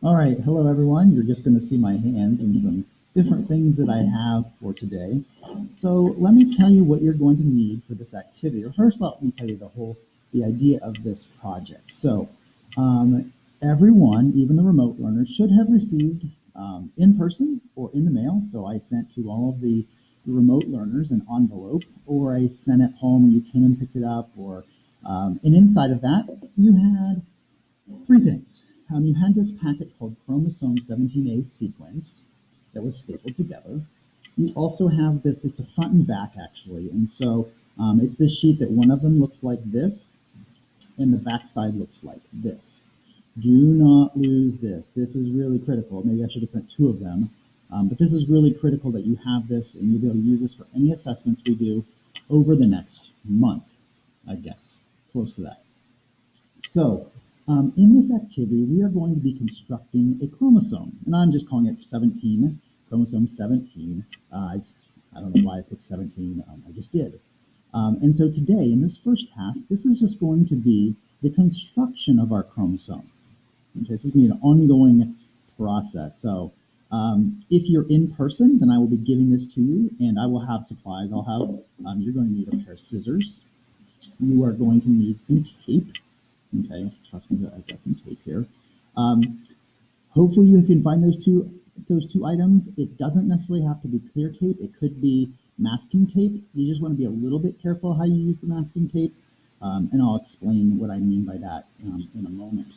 All right, hello everyone. You're just going to see my hands and some different things that I have for today. So let me tell you what you're going to need for this activity. Or first, let me tell you the idea of this project. So everyone, even the remote learners, should have received in person or in the mail. So I sent to all of the remote learners an envelope, or I sent it home and you came and picked it up, and inside of that you had three things. You had this packet called Chromosome 17A sequenced that was stapled together. You also have this, it's a front and back actually, and so it's this sheet that one of them looks like this and the back side looks like this. Do not lose this. This is really critical. Maybe I should have sent two of them, but this is really critical that you have this and you'll be able to use this for any assessments we do over the next month, I guess, close to that. So, in this activity, we are going to be constructing a chromosome, and I'm just calling it 17, chromosome 17. I don't know why I picked 17, I just did. And so today, in this first task, this is just going to be the construction of our chromosome. Okay, this is going to be an ongoing process. So if you're in person, then I will be giving this to you, and I will have supplies. You're going to need a pair of scissors. You are going to need some tape. Okay, trust me, I've got some tape here. Um, Hopefully you can find those two items. It doesn't necessarily have to be clear tape. It could be masking tape. You just want to be a little bit careful how you use the masking tape, and I'll explain what I mean by that in a moment.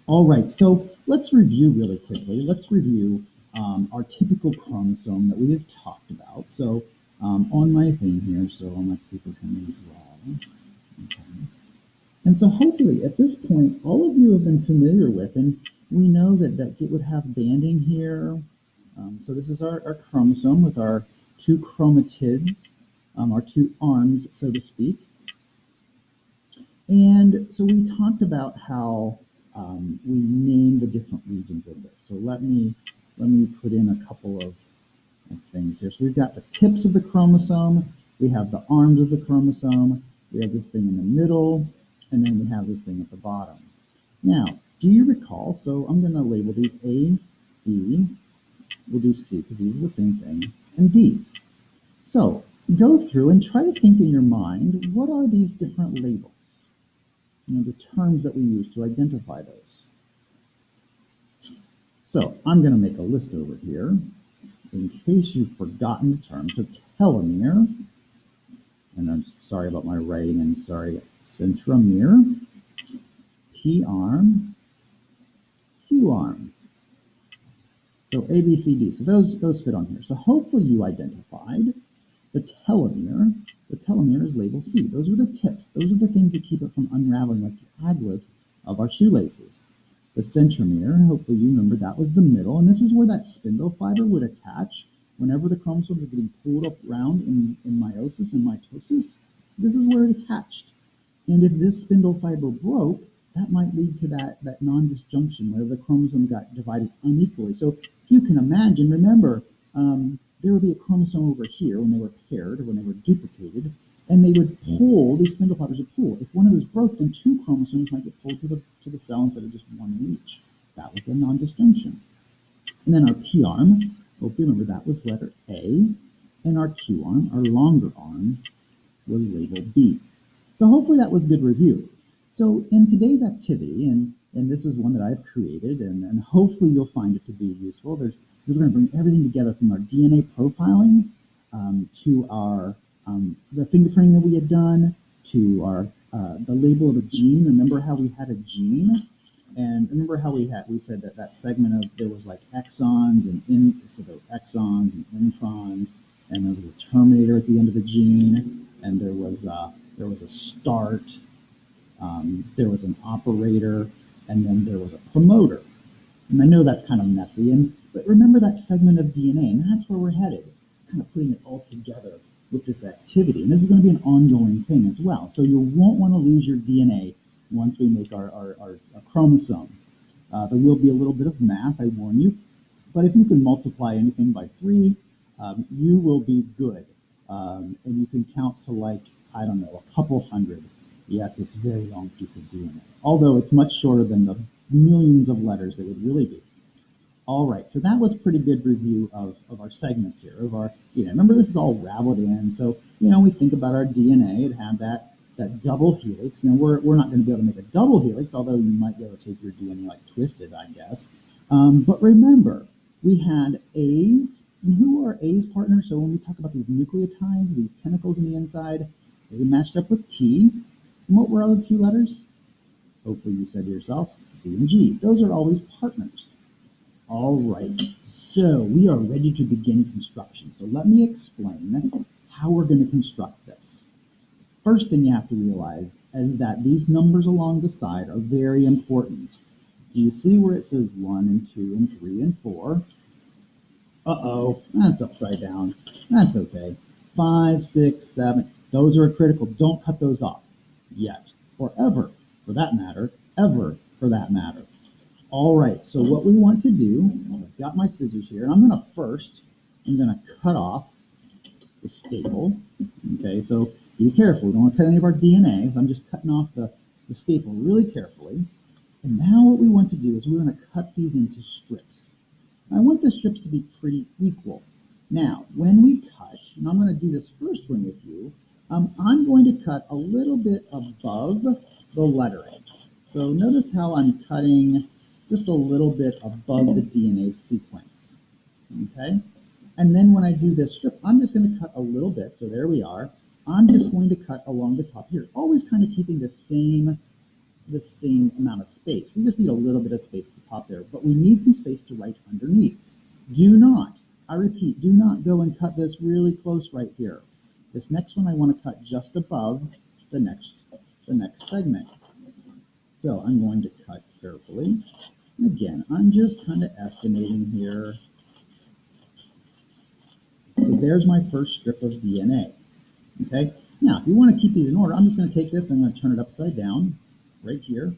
All right, so let's review really quickly. Let's review our typical chromosome that we have talked about. So on my thing here, so on my paper coming draw. Okay. And so hopefully at this point, all of you have been familiar with, and we know that it would have banding here. So this is our chromosome with our two chromatids, our two arms, so to speak. And so we talked about how we name the different regions of this. So let me put in a couple of things here. So we've got the tips of the chromosome, we have the arms of the chromosome, we have this thing in the middle, and then we have this thing at the bottom. Now, do you recall? So I'm going to label these A, B, we'll do C because these are the same thing, and D. So go through and try to think in your mind, what are these different labels? The terms that we use to identify those. So I'm going to make a list over here in case you've forgotten the term. So telomere, and I'm sorry about my writing, and sorry, centromere, P-arm, Q-arm. So A, B, C, D. So those fit on here. So hopefully you identified the telomere. The telomere is labeled C. Those are the tips. Those are the things that keep it from unraveling like the aglet of our shoelaces. The centromere, hopefully you remember that was the middle, and this is where that spindle fiber would attach whenever the chromosomes are getting pulled up around in meiosis and mitosis. This is where it attached. And if this spindle fiber broke, that might lead to that non-disjunction where the chromosome got divided unequally. So if you can imagine, remember, there would be a chromosome over here when they were paired or when they were duplicated, and they would pull, these spindle fibers would pull. If one of those broke, then two chromosomes might get pulled to the cell instead of just one in each. That was the non-disjunction. And then our P arm, hope you remember that was letter A, and our Q arm, our longer arm, was labeled B. So hopefully that was good review. So in today's activity, and this is one that I've created, and hopefully you'll find it to be useful. We're going to bring everything together from our DNA profiling to our the fingerprinting that we had done to our the label of a gene. Remember how we had a gene, and remember how we said that segment of there was like exons so there were exons and introns, and there was a terminator at the end of the gene, and there was a start, there was an operator, and then there was a promoter. And I know that's kind of messy, but remember that segment of DNA, and that's where we're headed, kind of putting it all together with this activity. And this is going to be an ongoing thing as well. So you won't want to lose your DNA once we make our chromosome. There will be a little bit of math, I warn you, but if you can multiply anything by 3, you will be good. And you can count to like, I don't know, a couple hundred. Yes, it's a very long piece of DNA, although it's much shorter than millions of letters they would really be. All right, so that was pretty good review of our segments here, of our DNA. Remember, this is all raveled in. So, we think about our DNA, it had that double helix. Now, we're not going to be able to make a double helix, although you might be able to take your DNA like twisted, I guess. But remember, we had A's, and who are A's partners? So when we talk about these nucleotides, these chemicals in the inside, they matched up with T. And what were other two letters? Hopefully you said to yourself, C and G. Those are always partners. All right, so we are ready to begin construction. So let me explain how we're going to construct this. First thing you have to realize is that these numbers along the side are very important. Do you see where it says 1 and 2 and 3 and 4? Uh-oh, that's upside down. That's okay. 5, 6, 7, those are critical. Don't cut those off yet, or ever, for that matter, ever, for that matter. All right, so what we want to do, I've got my scissors here, and I'm going to cut off the staple. Okay, so be careful. We don't want to cut any of our DNA, so I'm just cutting off the staple really carefully. And now what we want to do is we're going to cut these into strips. I want the strips to be pretty equal. Now, when we cut, and I'm going to do this first one with you, I'm going to cut a little bit above the lettering. So notice how I'm cutting just a little bit above the DNA sequence, okay? And then when I do this strip, I'm just going to cut a little bit, so there we are. I'm just going to cut along the top here, always kind of keeping the same amount of space. We just need a little bit of space at the top there, but we need some space to write underneath. Do not, I repeat, do not go and cut this really close right here. This next one I want to cut just above the next segment. So I'm going to cut carefully. And again, I'm just kind of estimating here. So there's my first strip of DNA. Okay. Now, if you want to keep these in order, I'm just going to take this and I'm going to turn it upside down right here.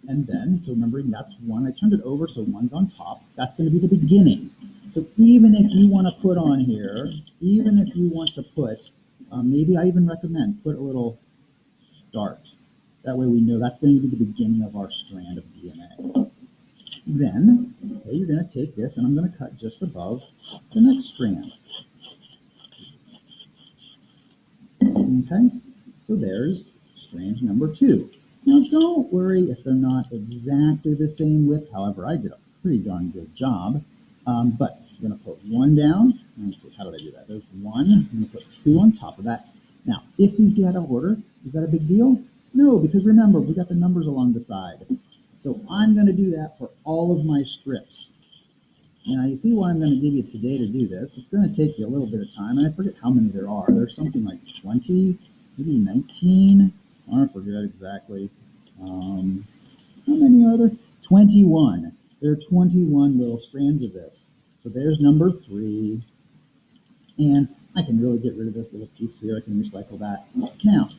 And then, so remembering that's one, I turned it over so one's on top. That's going to be the beginning. So even if you want to put on here, even if you want to put, maybe I even recommend put a little start. That way we know that's going to be the beginning of our strand of DNA. Then, okay, you're going to take this and I'm going to cut just above the next strand. Okay, so there's strand number 2. Now don't worry if they're not exactly the same width, however I did a pretty darn good job. But I'm going to put 1 down. Let's see, how did I do that? There's 1, I'm going to put 2 on top of that. Now, if these get out of order, is that a big deal? No, because remember, we got the numbers along the side. So I'm going to do that for all of my strips. Now you see why I'm going to give you today to do this. It's going to take you a little bit of time, and I forget how many there are. There's something like 20, maybe 19. I forget exactly. How many are there? 21. There are 21 little strands of this. So there's number 3. And I can really get rid of this little piece here. I can recycle that. Now,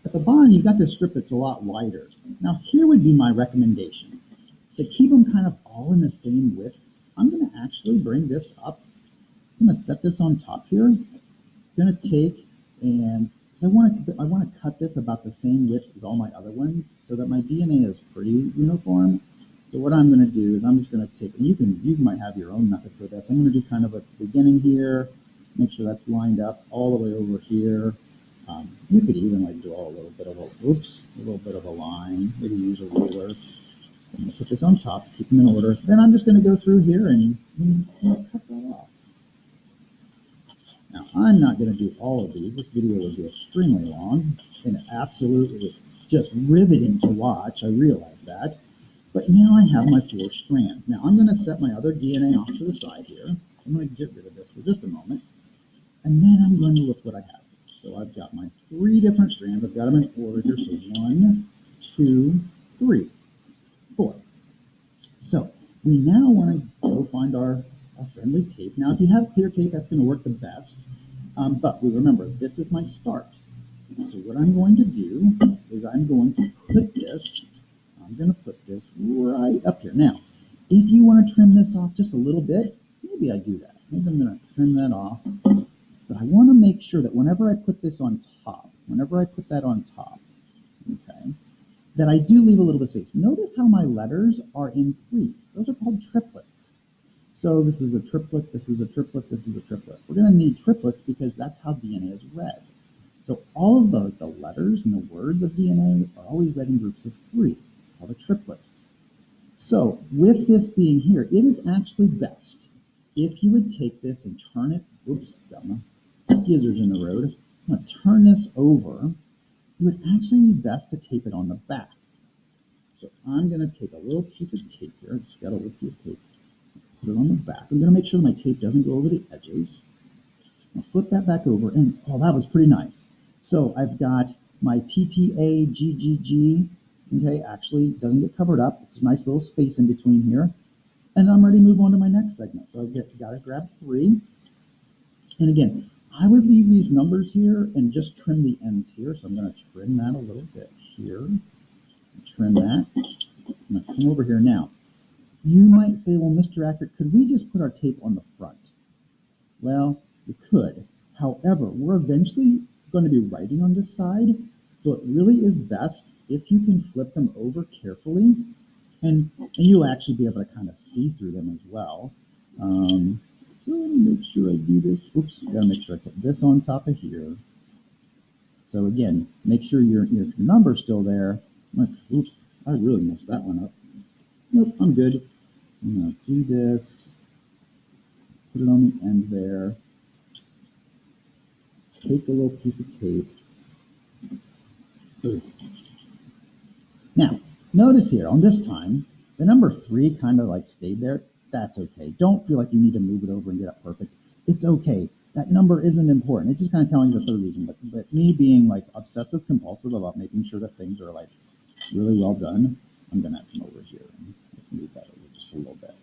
at the bottom, you've got this strip that's a lot wider. Now, here would be my recommendation. To keep them kind of all in the same width, I'm going to actually bring this up. I'm going to set this on top here. I'm going to take and I want to cut this about the same width as all my other ones so that my DNA is pretty uniform. So what I'm going to do is I'm just going to take, and you might have your own method for this. I'm going to do kind of at the beginning here, make sure that's lined up all the way over here. You could even like draw a little bit of a line, maybe use a ruler. So I'm going to put this on top, keep them in order. Then I'm just going to go through here and cut that off. Now, I'm not going to do all of these. This video will be extremely long and absolutely just riveting to watch. I realize that. But now I have my 4 strands. Now, I'm going to set my other DNA off to the side here. I'm going to get rid of this for just a moment. And then I'm going to look what I have. So I've got my 3 different strands. I've got them in order here. So 1, 2, 3, 4. So we now want to go find our friendly tape. Now, if you have clear tape, that's going to work the best. But we remember, this is my start. So what I'm going to do is I'm going to put this right up here. Now, if you want to trim this off just a little bit, maybe I do that. Maybe I'm going to trim that off. But I want to make sure that whenever I put this on top, whenever I put that on top, okay, that I do leave a little bit of space. Notice how my letters are in threes. Those are called triplets. So this is a triplet, this is a triplet, this is a triplet. We're going to need triplets because that's how DNA is read. So all of the letters and the words of DNA are always read in groups of three, called a triplet. So with this being here, it is actually best if you would take this and turn it, oops, got my skizzers in the road. I'm going to turn this over. It would actually be best to tape it on the back. So I'm going to take a little piece of tape here. I just got a little piece of tape. Put it on the back. I'm going to make sure my tape doesn't go over the edges. I'll flip that back over, and oh, that was pretty nice. So I've got my TTAGGG. Okay, actually doesn't get covered up. It's a nice little space in between here. And I'm ready to move on to my next segment. So I've got to grab 3. And again, I would leave these numbers here and just trim the ends here. So I'm going to trim that a little bit here. Trim that. I'm going to come over here now. You might say, well, Mr. Acker, could we just put our tape on the front? Well, you could. However, we're eventually going to be writing on this side, so it really is best if you can flip them over carefully, and you'll actually be able to kind of see through them as well. So let me make sure I do this. Oops, I gotta make sure I put this on top of here. So again, make sure your number's still there. Oops, I really messed that one up. Nope, I'm good. I'm gonna do this. Put it on the end there. Take a little piece of tape. Now, notice here on this time, the number 3 kind of like stayed there. That's okay. Don't feel like you need to move it over and get it perfect. It's okay. That number isn't important. It's just kind of telling you the third reason. But me being like obsessive compulsive about making sure that things are like really well done, I'm gonna come over here and move that over just a little bit.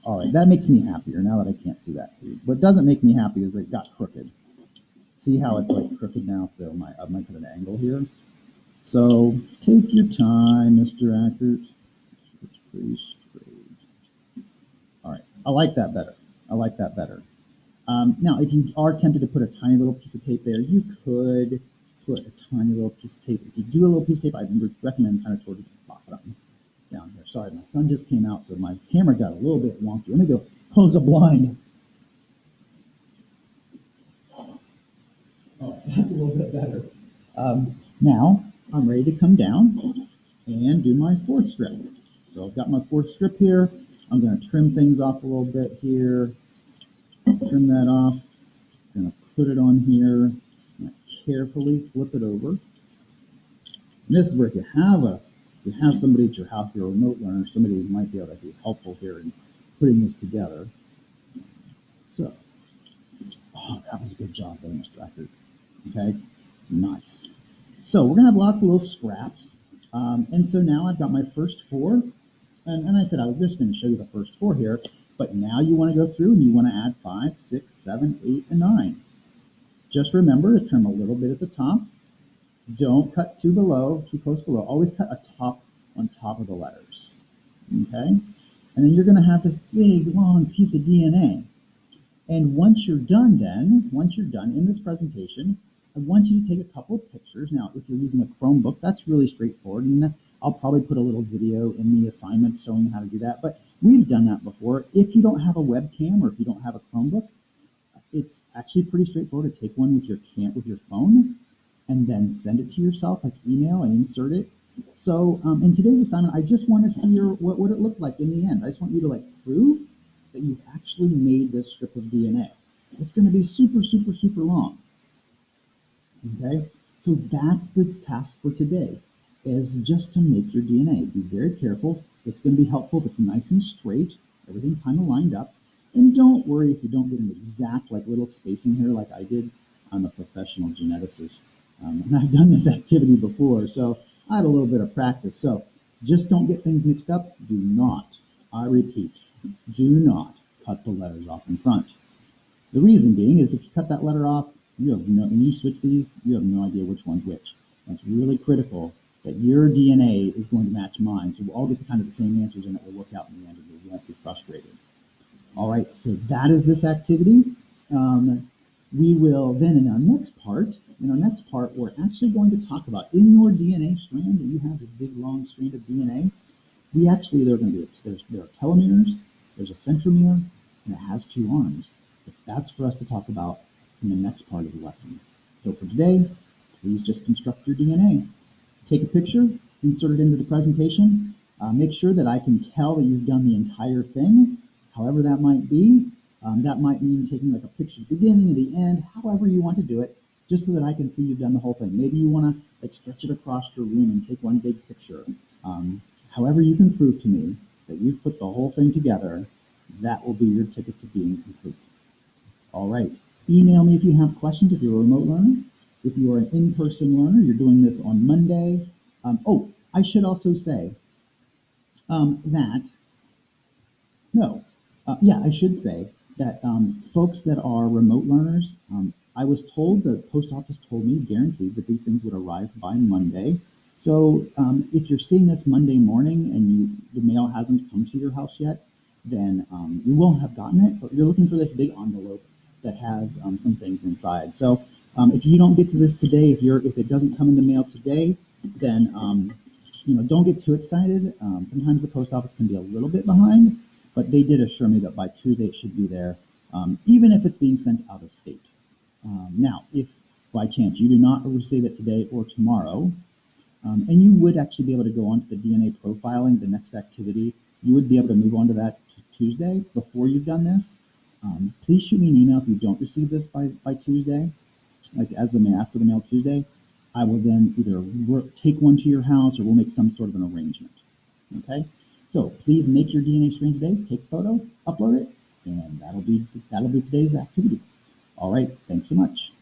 All right, that makes me happier now that I can't see that. What doesn't make me happy is it got crooked. See how it's like crooked now? So I might put an angle here. So take your time, Mr. Ackert. It's pretty straight. All right, I like that better. I like that better. Now, if you are tempted to put a tiny little piece of tape there, you could put a tiny little piece of tape. If you do a little piece of tape, I would recommend kind of towards the bottom down here. Sorry, my sun just came out, so my camera got a little bit wonky. Let me go close a blind. All right, that's a little bit better. Now, I'm ready to come down and do my 4th strip. So I've got my 4th strip here. I'm going to trim things off a little bit here. Trim that off. I'm going to put it on here. I'm going to carefully flip it over. And this is where if you have somebody at your house, you're a remote learner, somebody who might be able to be helpful here in putting this together. So, oh, that was a good job there, Mr. Ackert. Okay, nice. So we're gonna have lots of little scraps. And so now I've got my first 4. And I said I was just gonna show you the first 4 here, but now you wanna go through and you wanna add 5, 6, 7, 8, and 9. Just remember to trim a little bit at the top. Don't cut too close below. Always cut a top on top of the letters, okay? And then you're gonna have this big, long piece of DNA. And once you're done in this presentation, I want you to take a couple of pictures. Now, if you're using a Chromebook, that's really straightforward. And I'll probably put a little video in the assignment showing you how to do that. But we've done that before. If you don't have a webcam or if you don't have a Chromebook, it's actually pretty straightforward to take one with your phone and then send it to yourself, like email and insert it. So in today's assignment, I just want to see what it looked like in the end. I just want you to like prove that you've actually made this strip of DNA. It's going to be super, super, super long. Okay, so that's the task for today, is just to make your DNA. Be very careful. It's going to be helpful if it's nice and straight, everything kind of lined up. And don't worry if you don't get an exact like little spacing here like I did. I'm a professional geneticist, and I've done this activity before, so I had a little bit of practice. So just don't get things mixed up. Do not, I repeat, do not cut the letters off in front. The reason being is if you cut that letter off, and you switch these, you have no idea which one's which. And it's really critical that your DNA is going to match mine, so we'll all get kind of the same answers and it will work out in the end and you won't be frustrated. All right, so that is this activity. We will then in our next part, we're actually going to talk about in your DNA strand that you have this big long strand of DNA. We actually, there are going to be, there are telomeres, there's a centromere, and it has two arms. But that's for us to talk about in the next part of the lesson. So for today, please just construct your DNA. Take a picture, insert it into the presentation. Make sure that I can tell that you've done the entire thing, however that might be. That might mean taking like a picture at the beginning, at the end, however you want to do it, just so that I can see you've done the whole thing. Maybe you want to like stretch it across your room and take one big picture. However you can prove to me that you've put the whole thing together, that will be your ticket to being complete. All right. Email me if you have questions, if you're a remote learner. If you are an in-person learner, you're doing this on Monday. I should also say that no. I should say that folks that are remote learners, I was told, the post office told me, guaranteed, that these things would arrive by Monday. So if you're seeing this Monday morning and the mail hasn't come to your house yet, then you won't have gotten it, but you're looking for this big envelope that has some things inside. So if you don't get to this today, if it doesn't come in the mail today, then don't get too excited. Sometimes the post office can be a little bit behind, but they did assure me that by Tuesday it should be there, even if it's being sent out of state. Now, if by chance you do not receive it today or tomorrow, and you would actually be able to go on to the DNA profiling, the next activity, you would be able to move on to that Tuesday before you've done this. Please shoot me an email if you don't receive this by Tuesday, like after the mail Tuesday. I will then either take one to your house or we'll make some sort of an arrangement. Okay? So please make your DNA strand today, take a photo, upload it, and that'll be today's activity. All right, thanks so much.